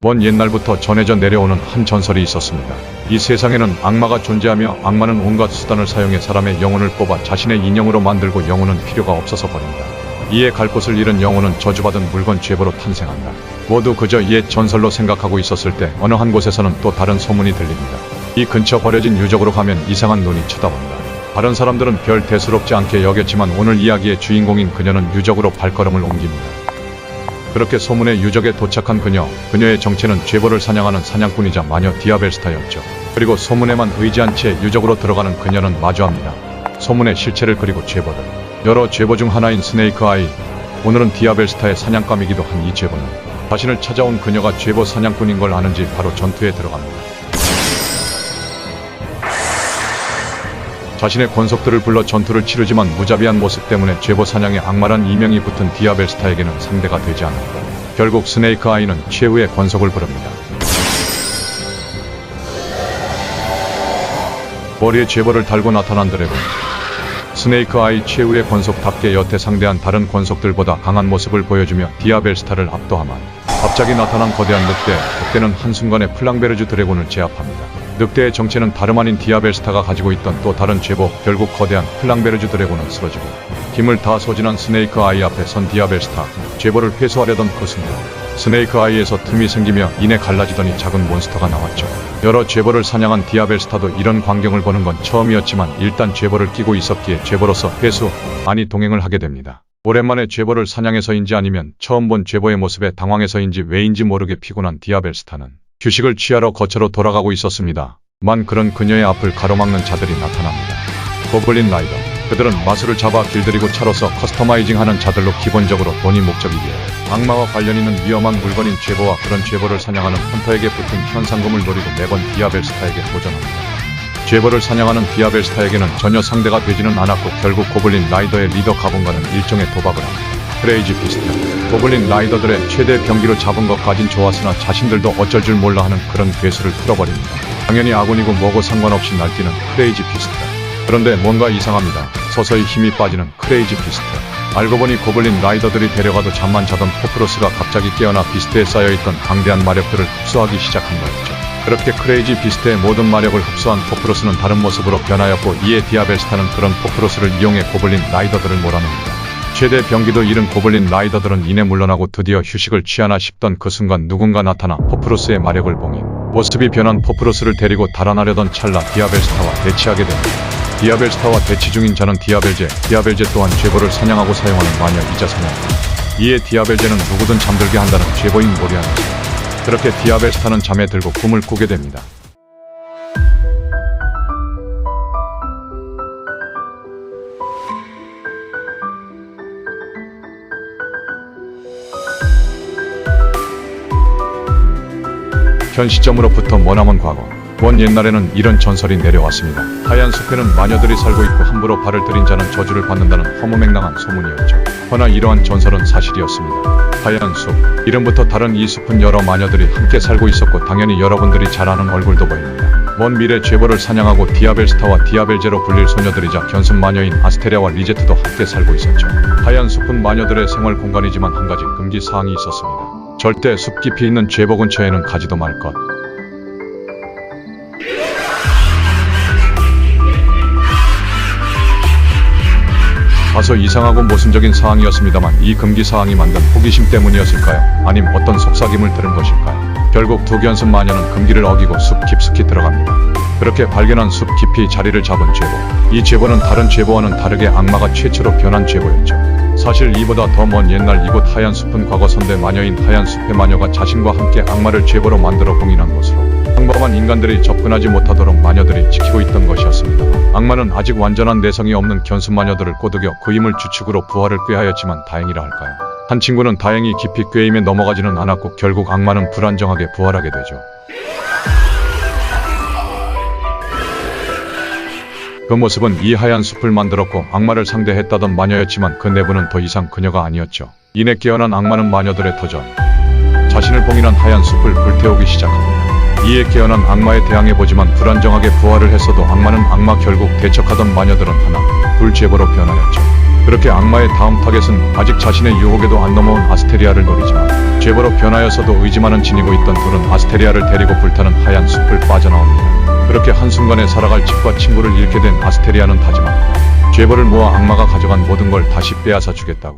먼 옛날부터 전해져 내려오는 한 전설이 있었습니다. 이 세상에는 악마가 존재하며 악마는 온갖 수단을 사용해 사람의 영혼을 뽑아 자신의 인형으로 만들고 영혼은 필요가 없어서 버린다. 이에 갈 곳을 잃은 영혼은 저주받은 물건 죄보로 탄생한다. 모두 그저 옛 전설로 생각하고 있었을 때 어느 한 곳에서는 또 다른 소문이 들립니다. 이 근처 버려진 유적으로 가면 이상한 눈이 쳐다본다. 다른 사람들은 별 대수롭지 않게 여겼지만 오늘 이야기의 주인공인 그녀는 유적으로 발걸음을 옮깁니다. 그렇게 소문의 유적에 도착한 그녀의 정체는 죄보를 사냥하는 사냥꾼이자 마녀 디아벨스타였죠. 그리고 소문에만 의지한 채 유적으로 들어가는 그녀는 마주합니다. 소문의 실체를 그리고 죄보를. 여러 죄보 중 하나인 스네이크 아이. 오늘은 디아벨스타의 사냥감이기도 한 이 죄보는 자신을 찾아온 그녀가 죄보 사냥꾼인 걸 아는지 바로 전투에 들어갑니다. 자신의 권속들을 불러 전투를 치르지만 무자비한 모습 때문에 죄보 사냥의 악마란 이명이 붙은 디아벨스타에게는 상대가 되지 않았고 결국 스네이크 아이는 최후의 권속을 부릅니다. 머리에 죄보를 달고 나타난 드래곤. 스네이크 아이 최후의 권속답게 여태 상대한 다른 권속들보다 강한 모습을 보여주며 디아벨스타를 압도하만 갑자기 나타난 거대한 늑대는 한순간에 플랑베르주 드래곤을 제압합니다. 늑대의 정체는 다름 아닌 디아벨스타가 가지고 있던 또 다른 죄보. 결국 거대한 플랑베르주 드래곤은 쓰러지고 힘을 다 소진한 스네이크 아이 앞에 선 디아벨스타. 죄보를 회수하려던 그 순간 스네이크 아이에서 틈이 생기며 이내 갈라지더니 작은 몬스터가 나왔죠. 여러 죄보를 사냥한 디아벨스타도 이런 광경을 보는 건 처음이었지만 일단 죄보를 끼고 있었기에 죄보로서 회수, 아니 동행을 하게 됩니다. 오랜만에 죄보를 사냥해서인지 아니면 처음 본 죄보의 모습에 당황해서인지 왜인지 모르게 피곤한 디아벨스타는 휴식을 취하러 거처로 돌아가고 있었습니다. 만 그런 그녀의 앞을 가로막는 자들이 나타납니다. 고블린 라이더. 그들은 마술을 잡아 길들이고 차로서 커스터마이징하는 자들로 기본적으로 돈이 목적이기에 악마와 관련 있는 위험한 물건인 죄보와 그런 죄보를 사냥하는 헌터에게 붙은 현상금을 노리고 매번 디아벨스타에게 도전합니다. 죄보를 사냥하는 디아벨스타에게는 전혀 상대가 되지는 않았고 결국 고블린 라이더의 리더 가본가는 일종의 도박을 합니다. 크레이지 비스트. 고블린 라이더들의 최대 병기로 잡은 것까진 좋았으나 자신들도 어쩔 줄 몰라 하는 그런 괴수를 풀어버립니다. 당연히 아군이고 뭐고 상관없이 날뛰는 크레이지 비스트. 그런데 뭔가 이상합니다. 서서히 힘이 빠지는 크레이지 비스트. 알고 보니 고블린 라이더들이 데려가도 잠만 자던 포프로스가 갑자기 깨어나 비스트에 쌓여있던 강대한 마력들을 흡수하기 시작한 거였죠. 그렇게 크레이지 비스트의 모든 마력을 흡수한 포프로스는 다른 모습으로 변하였고 이에 디아벨스타는 그런 포프로스를 이용해 고블린 라이더들을 몰아냅니다. 최대 병기도 잃은 고블린 라이더들은 이내 물러나고 드디어 휴식을 취하나 싶던 그 순간 누군가 나타나 포프로스의 마력을 봉인 모습이 변한 포프로스를 데리고 달아나려던 찰나 디아벨스타와 대치하게 됩니다. 디아벨스타와 대치 중인 자는 디아벨제 또한 죄보를 사냥하고 사용하는 마녀이자 사냥꾼. 이에 디아벨제는 누구든 잠들게 한다는 죄보인 모리아나죠. 그렇게 디아벨스타는 잠에 들고 꿈을 꾸게 됩니다. 현 시점으로부터 머나먼 과거. 먼 옛날에는 이런 전설이 내려왔습니다. 하얀 숲에는 마녀들이 살고 있고 함부로 발을 들인 자는 저주를 받는다는 허무맹랑한 소문이었죠. 허나 이러한 전설은 사실이었습니다. 하얀 숲. 이름부터 다른 이 숲은 여러 마녀들이 함께 살고 있었고 당연히 여러분들이 잘 아는 얼굴도 보입니다. 먼 미래 죄보를 사냥하고 디아벨스타와 디아벨제로 불릴 소녀들이자 견습 마녀인 아스테리아와 리제트도 함께 살고 있었죠. 하얀 숲은 마녀들의 생활 공간이지만 한 가지 금기 사항이 있었습니다. 절대 숲 깊이 있는 죄보 근처에는 가지도 말 것. 다소 이상하고 모순적인 사항이었습니다만 이 금기 사항이 만든 호기심 때문이었을까요? 아님 어떤 속삭임을 들은 것일까요? 결국 두 견습 마녀는 금기를 어기고 숲 깊숙이 들어갑니다. 그렇게 발견한 숲 깊이 자리를 잡은 죄보. 이 죄보는 다른 죄보와는 다르게 악마가 최초로 변한 죄보였죠. 사실 이보다 더 먼 옛날 이곳 하얀 숲은 과거 선대 마녀인 하얀 숲의 마녀가 자신과 함께 악마를 죄보로 만들어 봉인한 곳으로 평범한 인간들이 접근하지 못하도록 마녀들이 지키고 있던 것이었습니다. 악마는 아직 완전한 내성이 없는 견습 마녀들을 꼬드겨 그 힘을 주축으로 부활을 꾀하였지만 다행이라 할까요? 한 친구는 다행히 깊이 꾀임에 넘어가지는 않았고 결국 악마는 불안정하게 부활하게 되죠. 그 모습은 이 하얀 숲을 만들었고 악마를 상대했다던 마녀였지만 그 내부는 더 이상 그녀가 아니었죠. 이내 깨어난 악마는 마녀들의 터전. 자신을 봉인한 하얀 숲을 불태우기 시작합니다. 이에 깨어난 악마에 대항해보지만 불안정하게 부활을 했어도 악마는 악마. 결국 대척하던 마녀들은 하나, 둘 죄보로 변하였죠. 그렇게 악마의 다음 타겟은 아직 자신의 유혹에도 안 넘어온 아스테리아를 노리지만 죄버로 변하여서도 의지만은 지니고 있던 둘은 아스테리아를 데리고 불타는 하얀 숲을 빠져나옵니다. 그렇게 한순간에 살아갈 집과 친구를 잃게 된 아스테리아는 다짐합니다. 죄벌을 모아 악마가 가져간 모든 걸 다시 빼앗아 주겠다고.